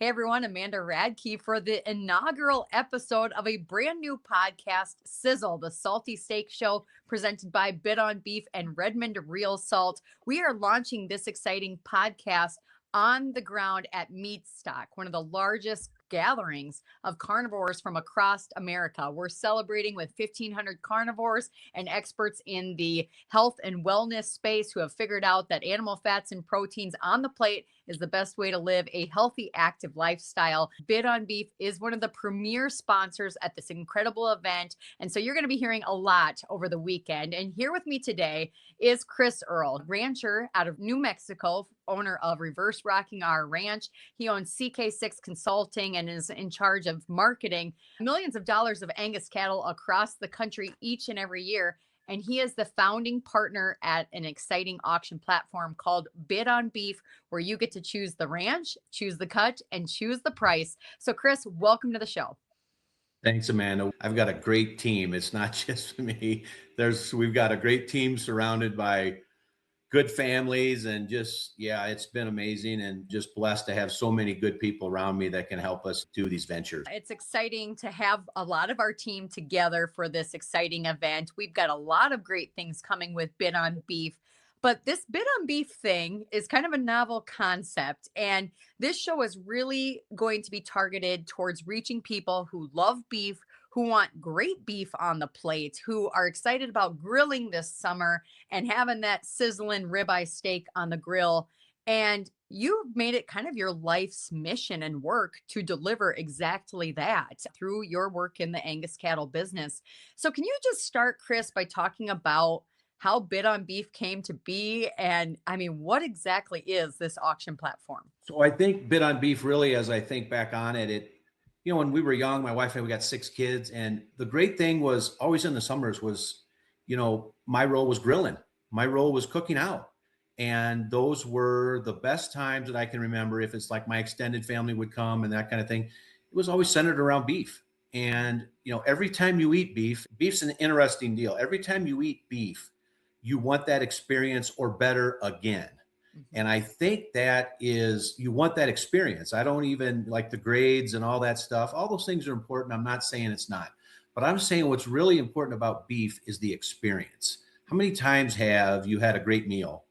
Hey everyone, Amanda Radke for the inaugural episode of a brand new podcast, Sizzle, the salty steak show presented by Bid on Beef and Redmond RealSalt. We are launching this exciting podcast on the ground at Meatstock, one of the largest gatherings of carnivores from across America. We're celebrating with 1,500 carnivores and experts in the health and wellness space who have figured out that animal fats and proteins on the plate is the best way to live a healthy, active lifestyle. Bid on Beef is one of the premier sponsors at this incredible event. And so you're going to be hearing a lot over the weekend. And here with me today is Chris Earl, rancher out of New Mexico, owner of Reverse Rocking Our Ranch. He owns CK6 Consulting and is in charge of marketing millions of dollars of Angus cattle across the country each and every year. And he is the founding partner at an exciting auction platform called Bid on Beef, where you get to choose the ranch, choose the cut, and choose the price. So, Chris, welcome to the show. Thanks, Amanda. I've got a great team. It's not just me. We've got a great team surrounded by good families, and it's been amazing and just blessed to have so many good people around me that can help us do these ventures. It's exciting to have a lot of our team together for this exciting event. We've got a lot of great things coming with Bid on Beef. But this Bid on Beef thing is kind of a novel concept. And this show is really going to be targeted towards reaching people who love beef, who want great beef on the plate, who are excited about grilling this summer and having that sizzling ribeye steak on the grill. And you've made it kind of your life's mission and work to deliver exactly that through your work in the Angus cattle business. So, can you just start, Chris, by talking about how Bid on Beef came to be? And I mean, what exactly is this auction platform? So I think Bid on Beef really, as I think back on it, when we were young, my wife and I, we got 6 kids. And the great thing was always in the summers was, my role was grilling. My role was cooking out. And those were the best times that I can remember. If it's like my extended family would come and that kind of thing, it was always centered around beef. And, every time you eat beef, beef's an interesting deal. Every time you eat beef, you want that experience or better again. And I think that is, you want that experience. I don't even like the grades and all that stuff. All those things are important. I'm not saying it's not, but I'm saying what's really important about beef is the experience. How many times have you had a great meal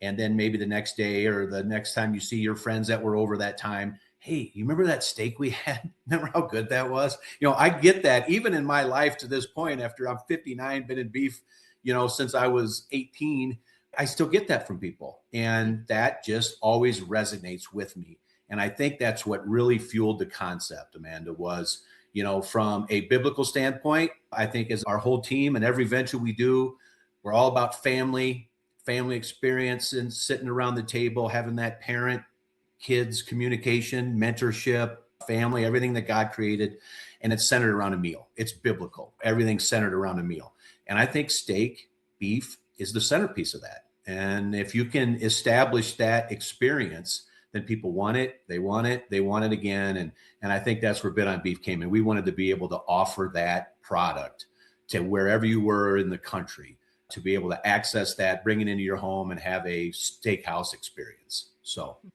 and then maybe the next day or the next time you see your friends that were over that time, hey, you remember that steak we had? Remember how good that was? I get that even in my life to this point, after I'm 59, been in beef, since I was 18, I still get that from people. And that just always resonates with me. And I think that's what really fueled the concept, Amanda, was, from a biblical standpoint, I think as our whole team and every venture we do, we're all about family experience and sitting around the table, having that parent, kids, communication, mentorship, family, everything that God created. And it's centered around a meal. It's biblical. Everything's centered around a meal. And I think steak, beef is the centerpiece of that. And if you can establish that experience, then people want it, they want it again. And I think that's where Bid on Beef came in. We wanted to be able to offer that product to wherever you were in the country, to be able to access that, bring it into your home and have a steakhouse experience.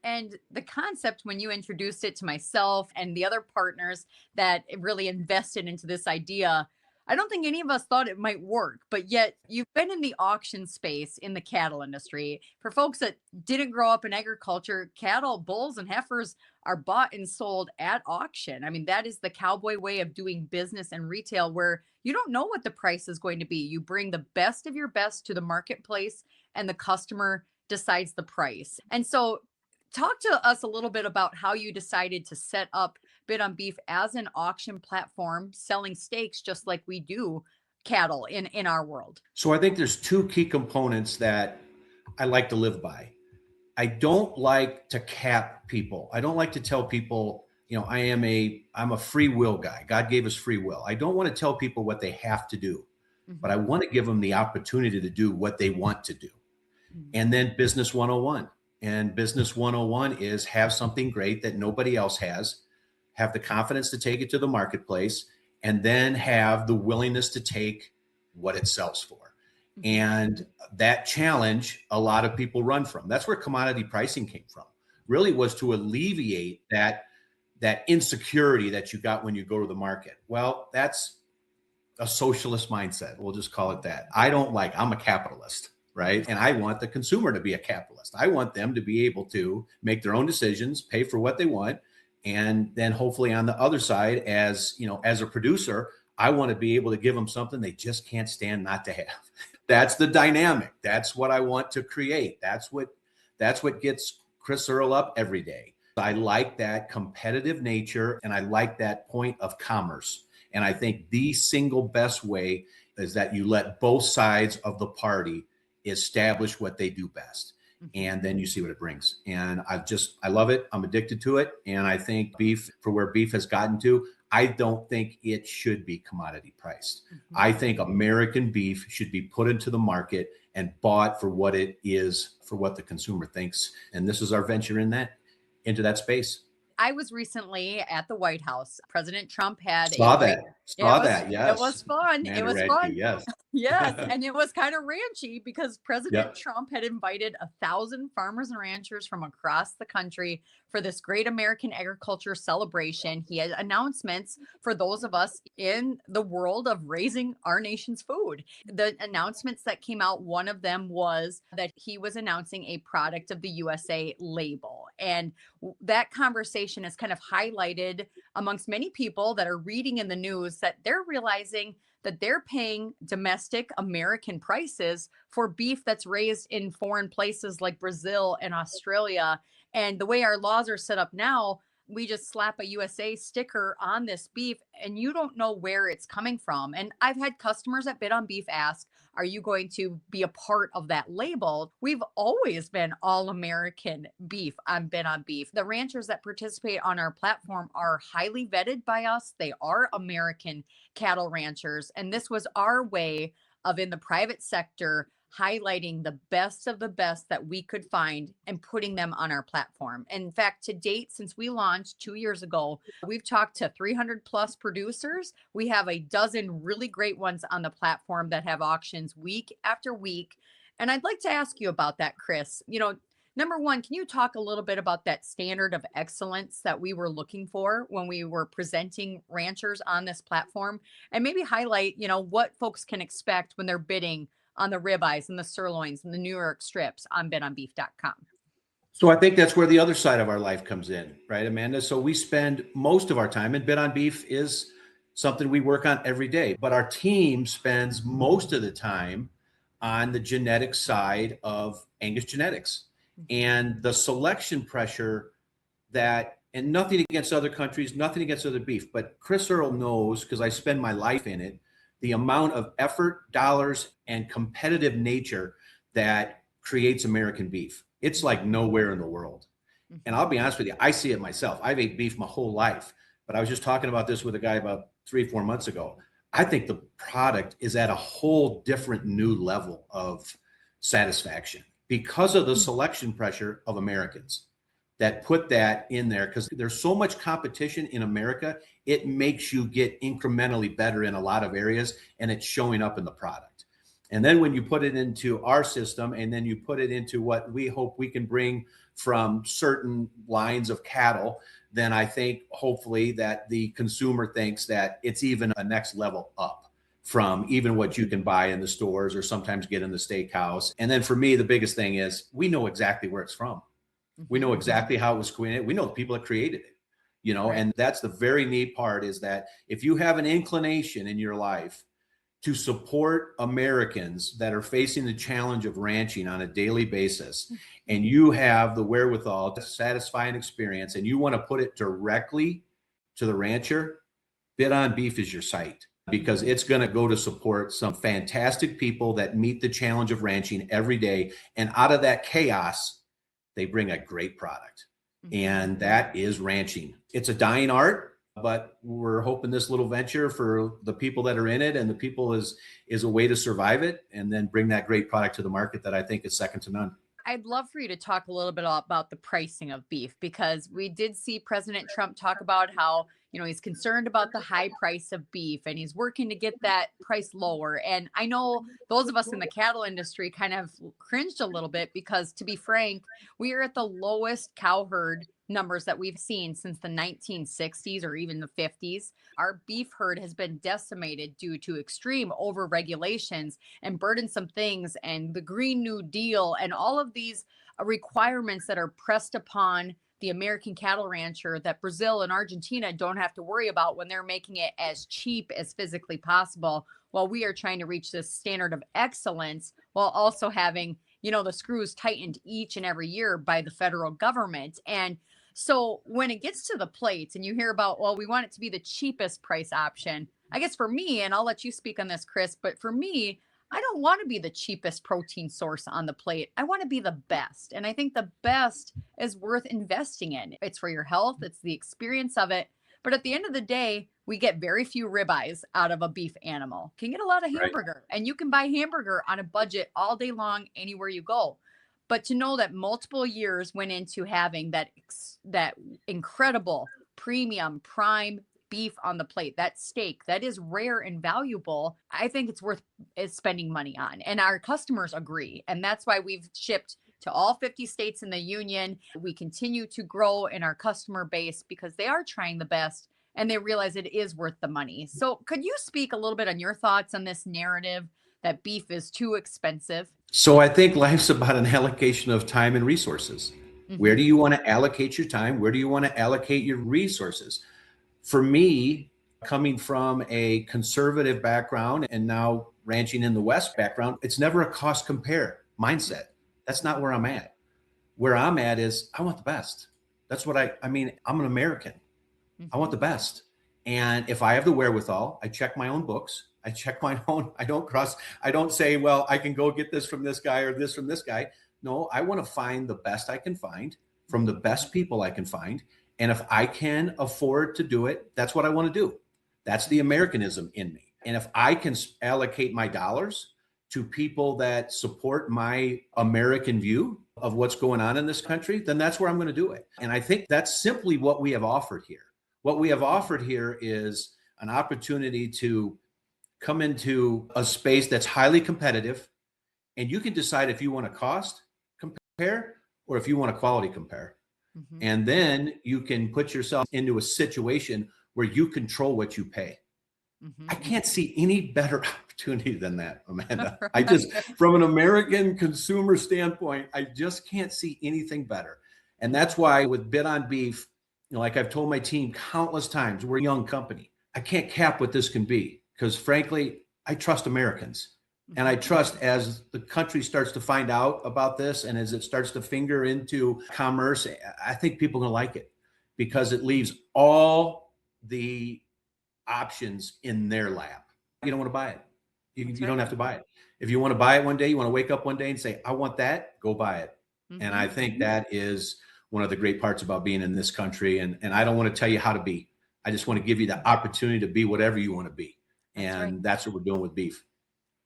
And the concept, when you introduced it to myself and the other partners that really invested into this idea, I don't think any of us thought it might work, but yet you've been in the auction space in the cattle industry. For folks that didn't grow up in agriculture, cattle, bulls, and heifers are bought and sold at auction. I mean, that is the cowboy way of doing business and retail, where you don't know what the price is going to be. You bring the best of your best to the marketplace and the customer decides the price. And so talk to us a little bit about how you decided to set up Bid on Beef as an auction platform, selling steaks just like we do cattle in our world. So I think there's 2 key components that I like to live by. I don't like to cap people. I don't like to tell people, I'm a free will guy. God gave us free will. I don't want to tell people what they have to do, but I want to give them the opportunity to do what they want to do. And then business 101. And business 101 is have something great that nobody else has, have the confidence to take it to the marketplace, and then have the willingness to take what it sells for. And that challenge, a lot of people run from. That's where commodity pricing came from. Really was to alleviate that that insecurity that you got when you go to the market. Well, that's a socialist mindset. We'll just call it that. I'm a capitalist, right? And I want the consumer to be a capitalist. I want them to be able to make their own decisions, pay for what they want. And then hopefully on the other side, as a producer, I want to be able to give them something they just can't stand not to have. That's the dynamic. That's what I want to create. That's what gets Chris Earl up every day. I like that competitive nature, and I like that point of commerce. And I think the single best way is that you let both sides of the party establish what they do best. And then you see what it brings. And I love it. I'm addicted to it. And I think beef, for where beef has gotten to, I don't think it should be commodity priced. I think American beef should be put into the market and bought for what it is, for what the consumer thinks. And this is our venture into that space. I was recently at the White House. President Trump had Saw yes. Yes. It was fun. Amanda It was Radke, fun. yes. Yes. And it was kind of ranchy because President Yep. Trump had invited 1,000 farmers and ranchers from across the country for this great American agriculture celebration. He had announcements for those of us in the world of raising our nation's food. The announcements that came out, one of them was that he was announcing a product of the USA label. And that conversation is kind of highlighted amongst many people that are reading in the news that they're realizing that they're paying domestic American prices for beef that's raised in foreign places like Brazil and Australia. And the way our laws are set up now, we just slap a USA sticker on this beef and you don't know where it's coming from. And I've had customers at Bid on Beef ask, are you going to be a part of that label? We've always been all American beef on Bid on Beef. The ranchers that participate on our platform are highly vetted by us. They are American cattle ranchers. And this was our way of, in the private sector, highlighting the best of the best that we could find and putting them on our platform. In fact, to date, since we launched 2 years ago, we've talked to 300 plus producers. We have a dozen really great ones on the platform that have auctions week after week. And I'd like to ask you about that, Chris. Number one, can you talk a little bit about that standard of excellence that we were looking for when we were presenting ranchers on this platform, and maybe highlight, what folks can expect when they're bidding on the ribeyes and the sirloins and the New York strips on bidonbeef.com? So I think that's where the other side of our life comes in, right, Amanda? So we spend most of our time, and Bid on Beef is something we work on every day, but our team spends most of the time on the genetic side of Angus genetics. And the selection pressure and nothing against other countries, nothing against other beef, but Chris Earl knows, because I spend my life in it, the amount of effort, dollars, and competitive nature that creates American beef. It's like nowhere in the world. And I'll be honest with you, I see it myself. I've ate beef my whole life, but I was just talking about this with a guy about 3-4 months ago. I think the product is at a whole different new level of satisfaction because of the selection pressure of Americans that put that in there, because there's so much competition in America. It makes you get incrementally better in a lot of areas, and it's showing up in the product. And then when you put it into our system, and then you put it into what we hope we can bring from certain lines of cattle, then I think hopefully that the consumer thinks that it's even a next level up from even what you can buy in the stores or sometimes get in the steakhouse. And then for me, the biggest thing is we know exactly where it's from. We know exactly how it was created. We know the people that created it, right. And that's the very neat part, is that if you have an inclination in your life to support Americans that are facing the challenge of ranching on a daily basis, and you have the wherewithal to satisfy an experience, and you want to put it directly to the rancher, Bid on Beef is your site, because it's going to go to support some fantastic people that meet the challenge of ranching every day. And out of that chaos, they bring a great product. And that is ranching. It's a dying art, but we're hoping this little venture for the people that are in it and the people is a way to survive it and then bring that great product to the market that I think is second to none. I'd love for you to talk a little bit about the pricing of beef, because we did see President Trump talk about how He's concerned about the high price of beef and he's working to get that price lower. And I know those of us in the cattle industry kind of cringed a little bit because, to be frank, we are at the lowest cow herd numbers that we've seen since the 1960s or even the 50s. Our beef herd has been decimated due to extreme over regulations and burdensome things and the Green New Deal and all of these requirements that are pressed upon the American cattle rancher that Brazil and Argentina don't have to worry about when they're making it as cheap as physically possible, while we are trying to reach this standard of excellence while also having, the screws tightened each and every year by the federal government. And so when it gets to the plates and you hear about, well, we want it to be the cheapest price option, I guess for me, and I'll let you speak on this, Chris, but for me, I don't want to be the cheapest protein source on the plate. I want to be the best. And I think the best is worth investing in. It's for your health, it's the experience of it. But at the end of the day, we get very few ribeyes out of a beef animal. You can get a lot of hamburger, and you can buy hamburger on a budget all day long anywhere you go. But to know that multiple years went into having that incredible premium prime beef on the plate, that steak that is rare and valuable, I think it's worth spending money on. And our customers agree. And that's why we've shipped to all 50 states in the union. We continue to grow in our customer base because they are trying the best and they realize it is worth the money. So could you speak a little bit on your thoughts on this narrative that beef is too expensive? So I think life's about an allocation of time and resources. Mm-hmm. Where do you want to allocate your time? Where do you want to allocate your resources? For me, coming from a conservative background and now ranching in the West background, it's never a cost compare mindset. That's not where I'm at. Where I'm at is I want the best. That's what I'm an American. I want the best. And if I have the wherewithal, I check my own books. I check my own, I don't say, well, I can go get this from this guy or this from this guy. No, I want to find the best I can find from the best people I can find. And if I can afford to do it, that's what I want to do. That's the Americanism in me. And if I can allocate my dollars to people that support my American view of what's going on in this country, then that's where I'm going to do it. And I think that's simply what we have offered here. What we have offered here is an opportunity to come into a space that's highly competitive, and you can decide if you want to cost compare or if you want to quality compare. Mm-hmm. And then you can put yourself into a situation where you control what you pay. Mm-hmm. I can't see any better opportunity than that, Amanda. Right. From an American consumer standpoint, I just can't see anything better. And that's why with Bid on Beef, like I've told my team countless times, we're a young company. I can't cap what this can be because frankly, I trust Americans. And I trust as the country starts to find out about this and as it starts to finger into commerce, I think people are going to like it because it leaves all the options in their lap. You don't want to buy it. You don't have to buy it. If you want to buy it one day, you want to wake up one day and say, I want that, go buy it. Mm-hmm. And I think that is one of the great parts about being in this country. And I don't want to tell you how to be. I just want to give you the opportunity to be whatever you want to be. And that's what we're doing with beef.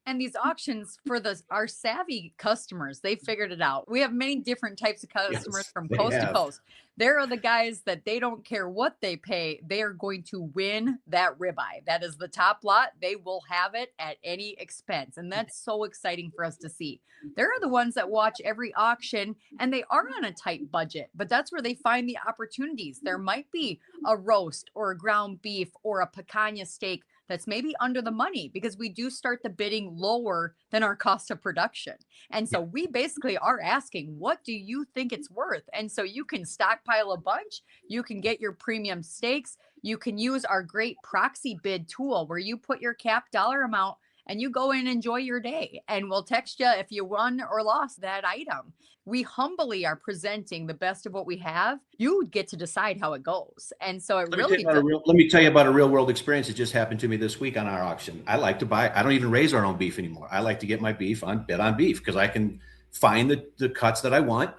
And these auctions for our savvy customers, they figured it out. We have many different types of customers from coast to coast. There are the guys that they don't care what they pay. They are going to win that ribeye. That is the top lot. They will have it at any expense. And that's so exciting for us to see. There are the ones that watch every auction and they are on a tight budget, but that's where they find the opportunities. There might be a roast or a ground beef or a picanha steak that's maybe under the money because we do start the bidding lower than our cost of production. And so we basically are asking, what do you think it's worth? And so you can stockpile a bunch, you can get your premium steaks, you can use our great proxy bid tool where you put your cap dollar amount and you go in and enjoy your day. And we'll text you if you won or lost that item. We humbly are presenting the best of what we have. You get to decide how it goes. And so it really does. Let me tell you about a real world experience that just happened to me this week on our auction. I like to buy, I don't even raise our own beef anymore. I like to get my beef on Bid on Beef because I can find the cuts that I want.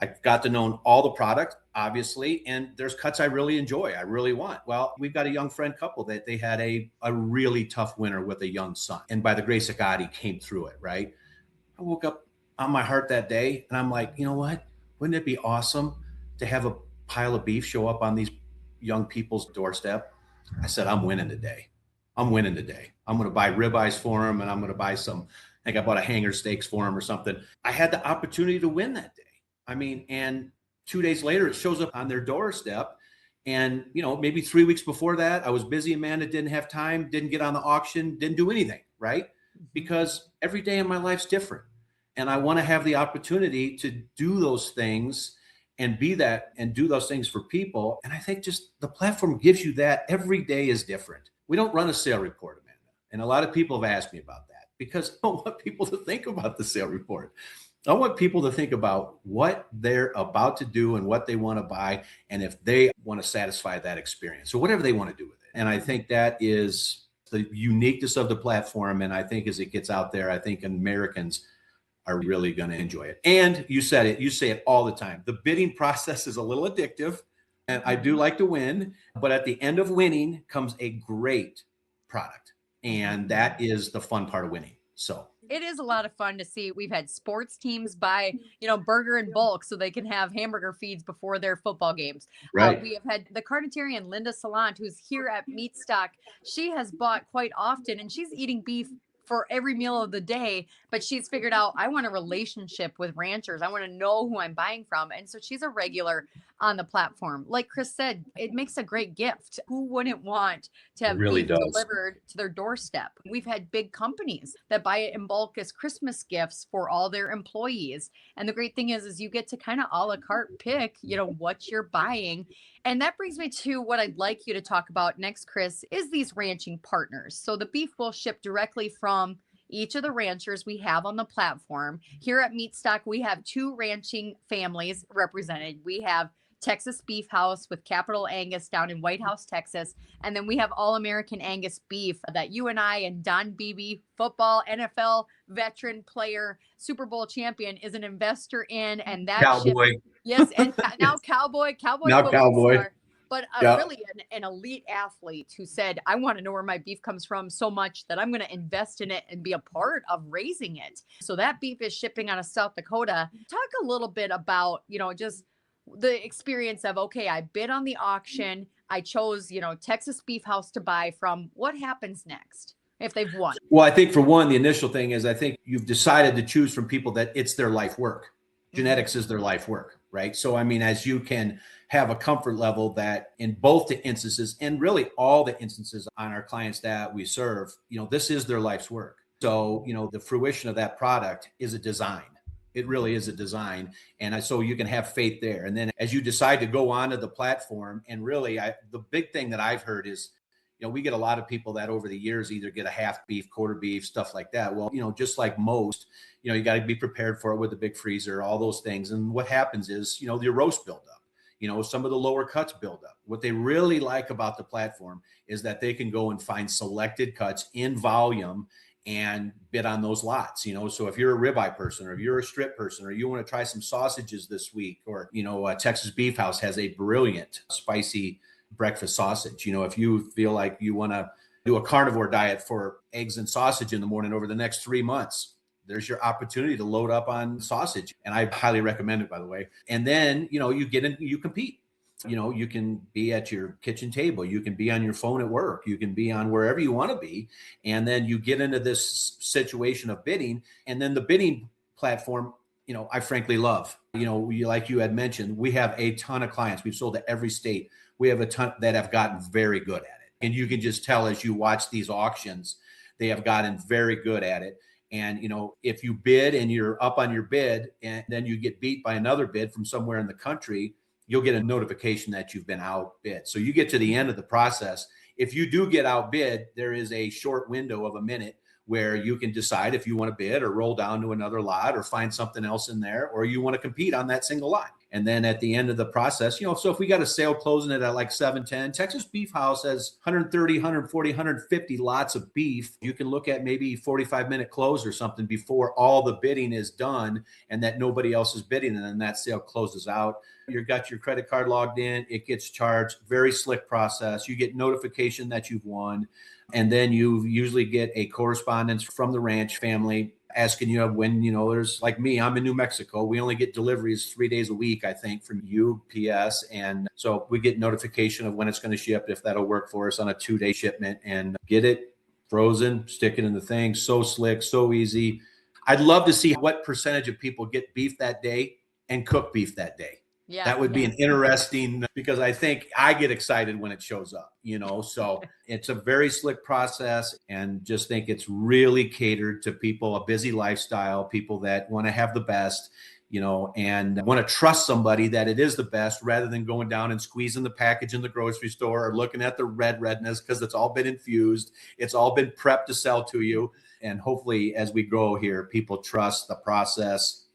I've got to know all the product, obviously, and there's cuts I really enjoy, I really want. Well, we've got a young friend couple that they had a really tough winter with a young son. And by the grace of God, he came through it, right? I woke up on my heart that day and I'm like, you know what? Wouldn't it be awesome to have a pile of beef show up on these young people's doorstep, I said, I'm winning today. I'm winning today. I'm going to buy ribeyes for them, and I'm going to buy some, I think I bought a hanger steaks for them or something. I had the opportunity to win that day. I mean, and 2 days later, it shows up on their doorstep. And, maybe 3 weeks before that, I was busy, Amanda, didn't have time, didn't get on the auction, didn't do anything, right? Because every day in my life's different. And I want to have the opportunity to do those things and be that and do those things for people. And I think just the platform gives you that. Every day is different. We don't run a sale report, Amanda. And a lot of people have asked me about that because I don't want people to think about the sale report. I want people to think about what they're about to do and what they want to buy, and if they want to satisfy that experience or whatever they want to do with it. And I think that is the uniqueness of the platform. And I think as it gets out there, I think Americans are really going to enjoy it. And you said it, you say it all the time. The bidding process is a little addictive, and I do like to win, but at the end of winning comes a great product. And that is the fun part of winning. So it is a lot of fun to see. We've had sports teams buy, burger in bulk so they can have hamburger feeds before their football games. Right. We have had the carnitarian Linda Salant, who's here at Meatstock. She has bought quite often, and she's eating beef for every meal of the day, but she's figured out, I want a relationship with ranchers. I want to know who I'm buying from. And so she's a regular on the platform. Like Chris said, it makes a great gift. Who wouldn't want to have really beef delivered to their doorstep? We've had big companies that buy it in bulk as Christmas gifts for all their employees. And the great thing is you get to kind of a la carte pick, what you're buying. And that brings me to what I'd like you to talk about next, Chris, is these ranching partners. So the beef will ship directly from each of the ranchers we have on the platform. Here at Meatstock, we have 2 ranching families represented. We have Texas Beef House with Capital Angus down in White House, Texas. And then we have All American Angus Beef that you and I and Don Beebe, football, NFL veteran player, Super Bowl champion, is an investor in. And that Cowboy. Yes, and now Cowboy. Now Cowboy. Star, but really an elite athlete who said, I want to know where my beef comes from so much that I'm going to invest in it and be a part of raising it. So that beef is shipping out of South Dakota. Talk a little bit about, just the experience of, okay, I bid on the auction. I chose, Texas Beef House to buy from. What happens next if they've won? Well, I think for one, the initial thing is I think you've decided to choose from people that it's their life work. Genetics is their life work, right? So, I mean, as you can have a comfort level that in both the instances and really all the instances on our clients that we serve, this is their life's work. So, the fruition of that product is a design. It really is a design. And so you can have faith there. And then as you decide to go onto the platform, and really the big thing that I've heard is, we get a lot of people that over the years either get a half beef, quarter beef, stuff like that. Well, just like most, you got to be prepared for it with a big freezer, all those things. And what happens is, the roast buildup, some of the lower cuts build up. What they really like about the platform is that they can go and find selected cuts in volume and bid on those lots. So if you're a ribeye person, or if you're a strip person, or you want to try some sausages this week, or, Texas Beef House has a brilliant spicy breakfast sausage. If you feel like you want to do a carnivore diet for eggs and sausage in the morning over the next 3 months, there's your opportunity to load up on sausage. And I highly recommend it, by the way. And then, you get in, you compete. You can be at your kitchen table. You can be on your phone at work. You can be on wherever you want to be. And then you get into this situation of bidding. And then the bidding platform, I frankly love, like you had mentioned, we have a ton of clients. We've sold to every state. We have a ton that have gotten very good at it. And you can just tell as you watch these auctions, they have gotten very good at it. And, if you bid and you're up on your bid and then you get beat by another bid from somewhere in the country, you'll get a notification that you've been outbid. So you get to the end of the process. If you do get outbid, there is a short window of a minute where you can decide if you want to bid or roll down to another lot or find something else in there, or you want to compete on that single lot. And then at the end of the process, so if we got a sale closing it at like 710, Texas Beef House has 130, 140, 150 lots of beef. You can look at maybe 45-minute close or something before all the bidding is done and that nobody else is bidding. And then that sale closes out. You've got your credit card logged in. It gets charged. Very slick process. You get notification that you've won. And then you usually get a correspondence from the ranch family asking you when, there's like me, I'm in New Mexico. We only get deliveries 3 days a week, I think, from UPS. And so we get notification of when it's going to ship, if that'll work for us on a 2-day shipment, and get it frozen, stick it in the thing. So slick, so easy. I'd love to see what percentage of people get beef that day and cook beef that day. Yeah, that would be an interesting, because I think I get excited when it shows up, so it's a very slick process, and just think it's really catered to people, a busy lifestyle, people that want to have the best, and want to trust somebody that it is the best, rather than going down and squeezing the package in the grocery store or looking at the redness, because it's all been infused. It's all been prepped to sell to you. And hopefully, as we grow here, people trust the process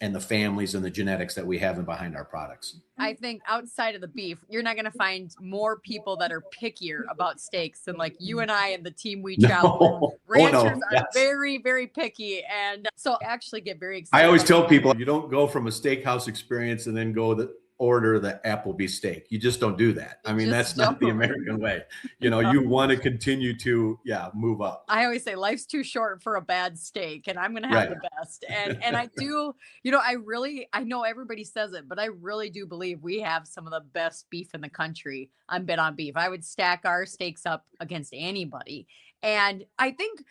and the families and the genetics that we have in behind our products. I think outside of the beef, you're not going to find more people that are pickier about steaks than like you and I and the team we travel with. Ranchers are very, very picky. And so I actually get very excited. I always tell people, you don't go from a steakhouse experience and then go order the Applebee steak. You just don't do that. I mean, that's not the American way. You want to continue to, move up. I always say life's too short for a bad steak, and I'm going to have the best. And I do, I know everybody says it, but I really do believe we have some of the best beef in the country on Bit on Beef. I would stack our steaks up against anybody. And I think,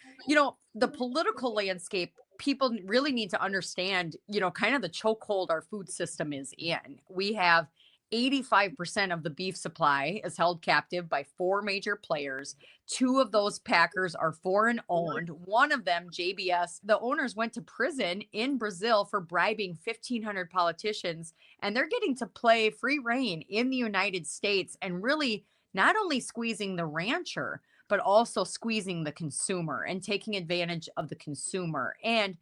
the political landscape, people really need to understand, kind of the chokehold our food system is in. We have 85% of the beef supply is held captive by 4 major players. 2 of those packers are foreign owned. One of them, JBS, the owners went to prison in Brazil for bribing 1,500 politicians, and they're getting to play free reign in the United States and really not only squeezing the rancher, but also squeezing the consumer and taking advantage of the consumer. And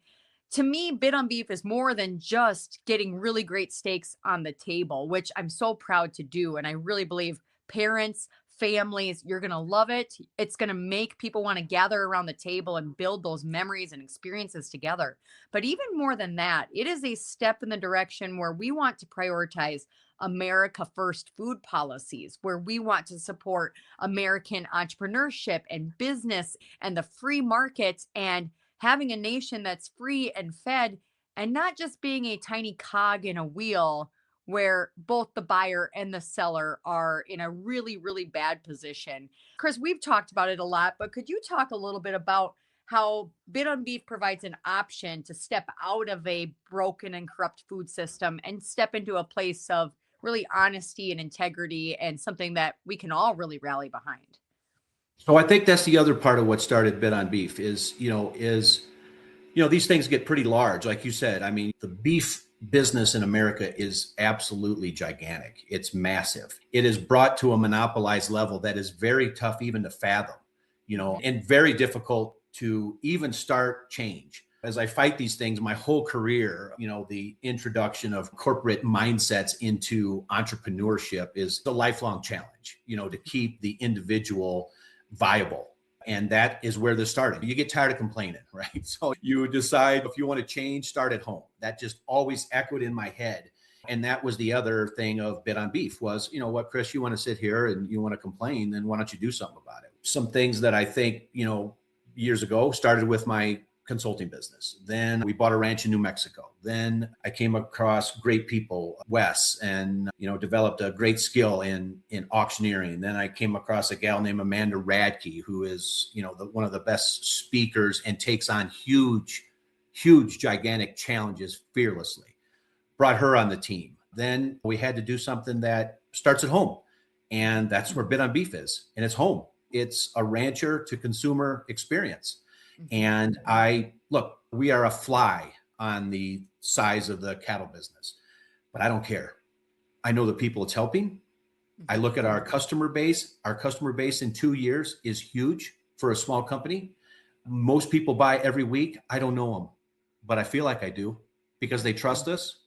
to me, Bit on Beef is more than just getting really great steaks on the table, which I'm so proud to do. And I really believe parents, families, you're going to love it. It's going to make people want to gather around the table and build those memories and experiences together. But even more than that, it is a step in the direction where we want to prioritize America First food policies, where we want to support American entrepreneurship and business and the free market, and having a nation that's free and fed, and not just being a tiny cog in a wheel where both the buyer and the seller are in a really, really bad position. Chris, we've talked about it a lot, but could you talk a little bit about how Bit on Beef provides an option to step out of a broken and corrupt food system and step into a place of really honesty and integrity, and something that we can all really rally behind? So I think that's the other part of what started Bit on Beef is these things get pretty large. Like you said, I mean, the beef business in America is absolutely gigantic. It's massive. It is brought to a monopolized level that is very tough even to fathom, and very difficult to even start change. As I fight these things, my whole career, the introduction of corporate mindsets into entrepreneurship is the lifelong challenge, to keep the individual viable. And that is where this started. You get tired of complaining, right? So you decide if you want to change, start at home. That just always echoed in my head. And that was the other thing of Bit on Beef was, what, Chris, you want to sit here and you want to complain, then why don't you do something about it? Some things that I think, years ago started with my consulting business. Then we bought a ranch in New Mexico. Then I came across great people, Wes, and developed a great skill in auctioneering. Then I came across a gal named Amanda Radke, who is one of the best speakers and takes on huge, gigantic challenges fearlessly. Brought her on the team. Then we had to do something that starts at home, and that's where Bit on Beef is, and it's home. It's a rancher to consumer experience. And we are a fly on the size of the cattle business, but I don't care. I know the people it's helping. I look at our customer base. Our customer base in 2 years is huge for a small company. Most people buy every week. I don't know them, but I feel like I do because they trust us.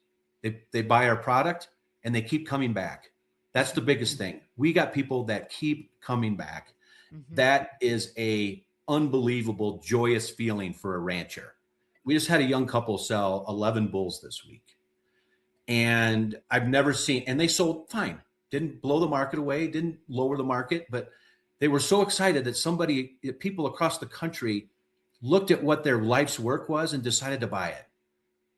They buy our product and they keep coming back. That's the biggest thing. We got people that keep coming back. That is a unbelievable, joyous feeling for a rancher. We just had a young couple sell 11 bulls this week. And I've never seen, and they sold fine. Didn't blow the market away, didn't lower the market, but they were so excited that people across the country looked at what their life's work was and decided to buy it.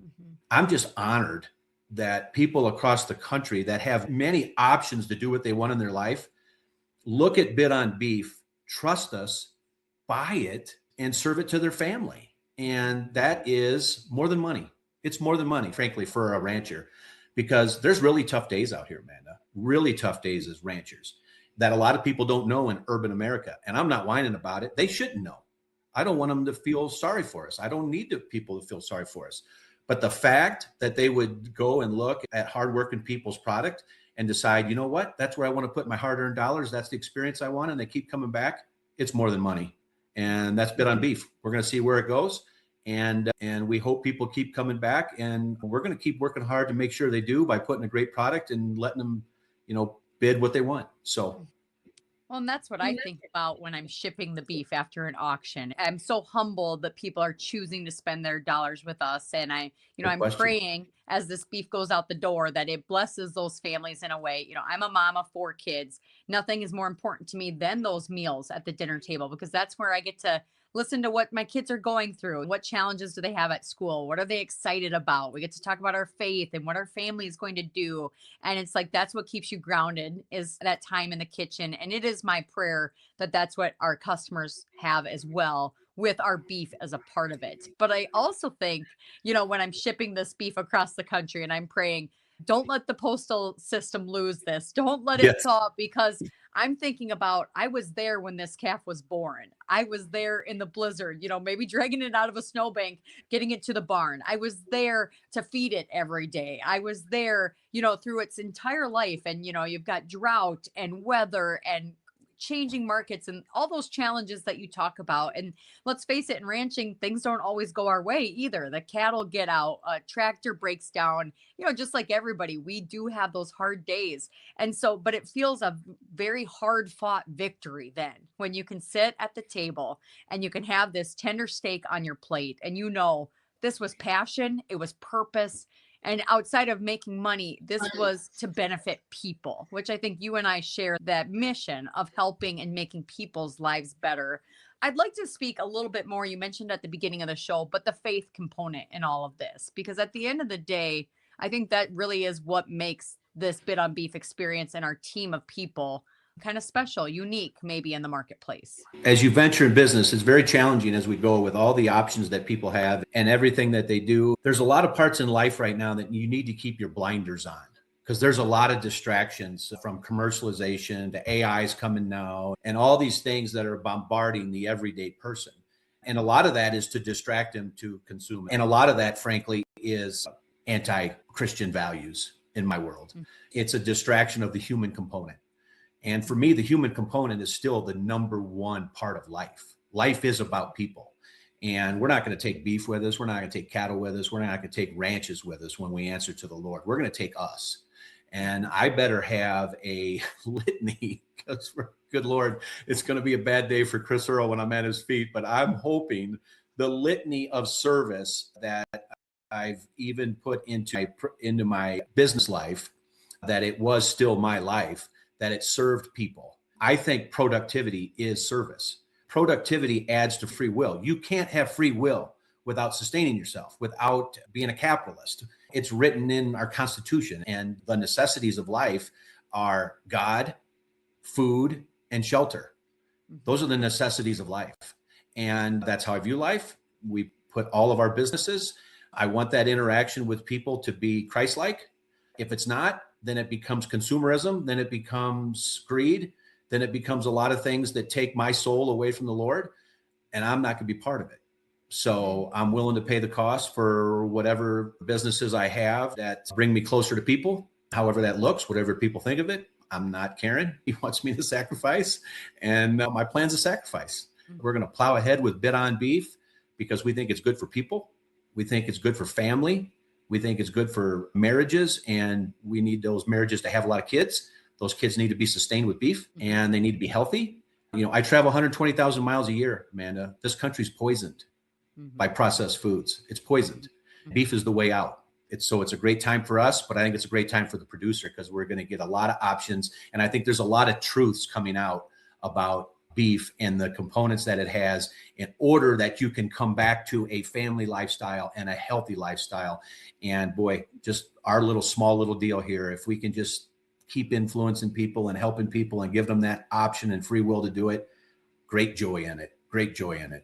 Mm-hmm. I'm just honored that people across the country that have many options to do what they want in their life look at Bid on Beef, trust us, buy it, and serve it to their family. And that is more than money. It's more than money, frankly, for a rancher, because there's really tough days out here, Amanda, really tough days as ranchers that a lot of people don't know in urban America. And I'm not whining about it. They shouldn't know. I don't want them to feel sorry for us. I don't need people to feel sorry for us. But the fact that they would go and look at hardworking people's product and decide, you know what, that's where I want to put my hard-earned dollars. That's the experience I want. And they keep coming back. It's more than money. And that's Bid on Beef. We're going to see where it goes. And we hope people keep coming back. And we're going to keep working hard to make sure they do by putting a great product and letting them, bid what they want. So. Well, and that's what I think about when I'm shipping the beef after an auction. I'm so humbled that people are choosing to spend their dollars with us. And I'm praying as this beef goes out the door that it blesses those families in a way. I'm a mom of 4 kids. Nothing is more important to me than those meals at the dinner table, because that's where I get to listen to what my kids are going through. What challenges do they have at school? What are they excited about? We get to talk about our faith and what our family is going to do. And it's like, that's what keeps you grounded, is that time in the kitchen. And it is my prayer that that's what our customers have as well, with our beef as a part of it. But I also think, when I'm shipping this beef across the country and I'm praying, don't let the postal system lose this. Don't let it stop, because I'm thinking about, I was there when this calf was born. I was there in the blizzard, maybe dragging it out of a snowbank, getting it to the barn. I was there to feed it every day. I was there, through its entire life. And, you've got drought and weather and changing markets and all those challenges that you talk about. And let's face it, in ranching, things don't always go our way either. The cattle get out, a tractor breaks down, just like everybody, we do have those hard days. And so, but it feels a very hard fought victory then when you can sit at the table and you can have this tender steak on your plate and this was passion, it was purpose. And outside of making money, this was to benefit people, which I think you and I share that mission of helping and making people's lives better. I'd like to speak a little bit more. You mentioned at the beginning of the show, but the faith component in all of this, because at the end of the day, I think that really is what makes this Bid on Beef experience and our team of people kind of special, unique, maybe in the marketplace. As you venture in business, it's very challenging as we go with all the options that people have and everything that they do. There's a lot of parts in life right now that you need to keep your blinders on, because there's a lot of distractions from commercialization to AI's coming now and all these things that are bombarding the everyday person. And a lot of that is to distract them to consume. And a lot of that, frankly, is anti-Christian values in my world. It's a distraction of the human component. And for me, the human component is still the number one part of life. Life is about people. And we're not going to take beef with us. We're not going to take cattle with us. We're not going to take ranches with us when we answer to the Lord. We're going to take us. And I better have a litany, because good Lord, it's going to be a bad day for Chris Earl when I'm at his feet. But I'm hoping the litany of service that I've even put into my business life, that it was still my life, that it served people. I think productivity is service. Productivity adds to free will. You can't have free will without sustaining yourself, without being a capitalist. It's written in our Constitution, and the necessities of life are God, food, and shelter. Those are the necessities of life. And that's how I view life. We put all of our businesses. I want that interaction with people to be Christ-like. If it's not, then it becomes consumerism, then it becomes greed, then it becomes a lot of things that take my soul away from the Lord, and I'm not going to be part of it. So I'm willing to pay the cost for whatever businesses I have that bring me closer to people, however that looks, whatever people think of it. I'm not caring. He wants me to sacrifice, and my plan's a sacrifice. We're going to plow ahead with Bid on Beef because we think it's good for people. We think it's good for family. We think it's good for marriages, and we need those marriages to have a lot of kids. Those kids need to be sustained with beef, and they need to be healthy. I travel 120,000 miles a year, Amanda. This country's poisoned by processed foods. It's poisoned. Beef is the way out. It's a great time for us, but I think it's a great time for the producer, because we're going to get a lot of options. And I think there's a lot of truths coming out about beef and the components that it has in order that you can come back to a family lifestyle and a healthy lifestyle. And boy, just our small little deal here, if we can just keep influencing people and helping people and give them that option and free will to do it, great joy in it.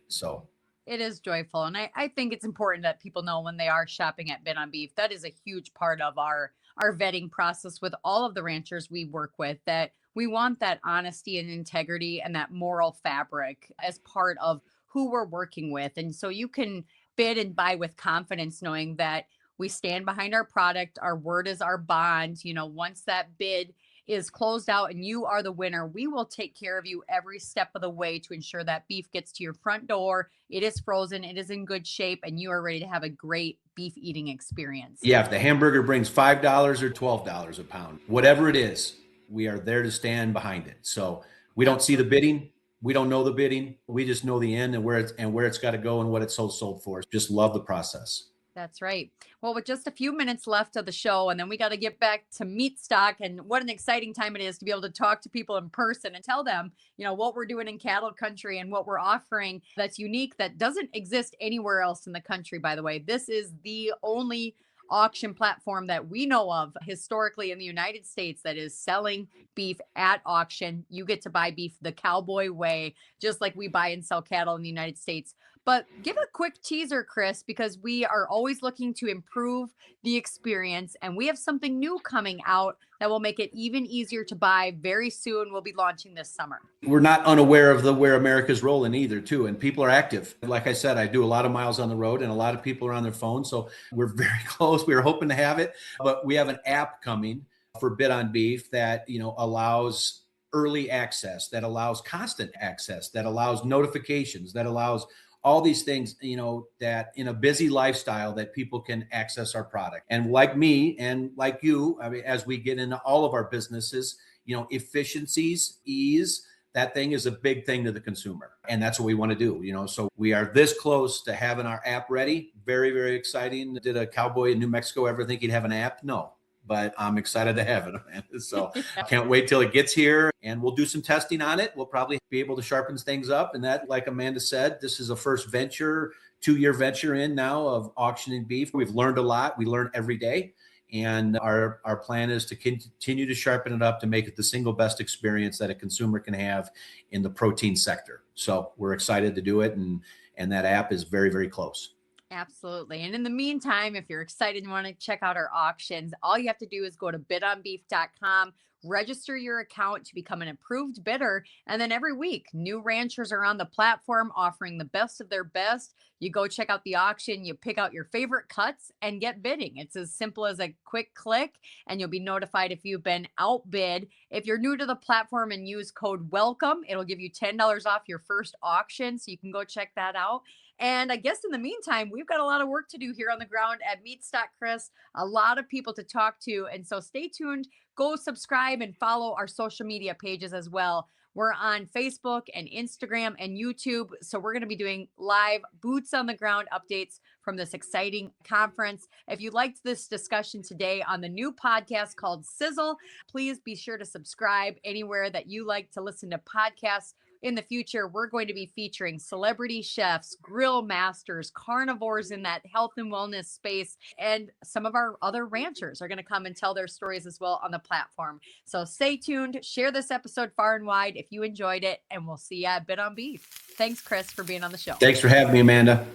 So it is joyful. And I think it's important that people know when they are shopping at Bid on Beef, that is a huge part of our vetting process with all of the ranchers we work with, that we want that honesty and integrity and that moral fabric as part of who we're working with. And so you can bid and buy with confidence, knowing that we stand behind our product. Our word is our bond. You know, once that bid is closed out and you are the winner, we will take care of you every step of the way to ensure that beef gets to your front door. It is frozen, it is in good shape, and you are ready to have a great beef eating experience. Yeah, if the hamburger brings $5 or $12 a pound, whatever it is, we are there to stand behind it. So we don't see the bidding. We don't know the bidding. We just know the end and where it's got to go and what it's sold for. Just love the process. That's right. Well, with just a few minutes left of the show, and then we got to get back to meat stock, and what an exciting time it is to be able to talk to people in person and tell them, you know, what we're doing in cattle country and what we're offering that's unique, that doesn't exist anywhere else in the country, by the way. This is the only auction platform that we know of historically in the United States that is selling beef at auction. You get to buy beef the Cowboy way, just like we buy and sell cattle in the United States. But give a quick teaser, Chris, because we are always looking to improve the experience, and we have something new coming out that will make it even easier to buy very soon. We'll be launching this summer. We're not unaware of where America's rolling either, too, and people are active. Like I said, I do a lot of miles on the road, and a lot of people are on their phone, so we're very close. We were hoping to have it, but we have an app coming for Bid on Beef that, you know, allows early access, that allows constant access, that allows notifications, that allows all these things, you know, that in a busy lifestyle that people can access our product. And like me and like you, I mean, as we get into all of our businesses, you know, efficiencies, ease, that thing is a big thing to the consumer. And that's what we want to do, you know. So we are this close to having our app ready. Very, very exciting. Did a Cowboy in New Mexico ever think he'd have an app? No. But I'm excited to have it. So I can't wait till it gets here, and we'll do some testing on it. We'll probably be able to sharpen things up. And that, like Amanda said, this is a first venture, 2-year venture in now of auctioning beef. We've learned a lot. We learn every day. And our plan is to continue to sharpen it up to make it the single best experience that a consumer can have in the protein sector. So we're excited to do it. And that app is very, very close. Absolutely. And in the meantime, if you're excited and want to check out our auctions, all you have to do is go to bidonbeef.com, register your account to become an approved bidder. And then every week, new ranchers are on the platform offering the best of their best. You go check out the auction, you pick out your favorite cuts and get bidding. It's as simple as a quick click, and you'll be notified if you've been outbid. If you're new to the platform and use code WELCOME, it'll give you $10 off your first auction. So you can go check that out. And I guess in the meantime, we've got a lot of work to do here on the ground at Meatstock, Chris, a lot of people to talk to. And so stay tuned, go subscribe and follow our social media pages as well. We're on Facebook and Instagram and YouTube. So we're going to be doing live boots on the ground updates from this exciting conference. If you liked this discussion today on the new podcast called Sizzle, please be sure to subscribe anywhere that you like to listen to podcasts. In the future, we're going to be featuring celebrity chefs, grill masters, carnivores in that health and wellness space, and some of our other ranchers are going to come and tell their stories as well on the platform. So stay tuned, share this episode far and wide if you enjoyed it, and we'll see you at Bid on Beef. Thanks, Chris, for being on the show. Thanks for having me, Amanda.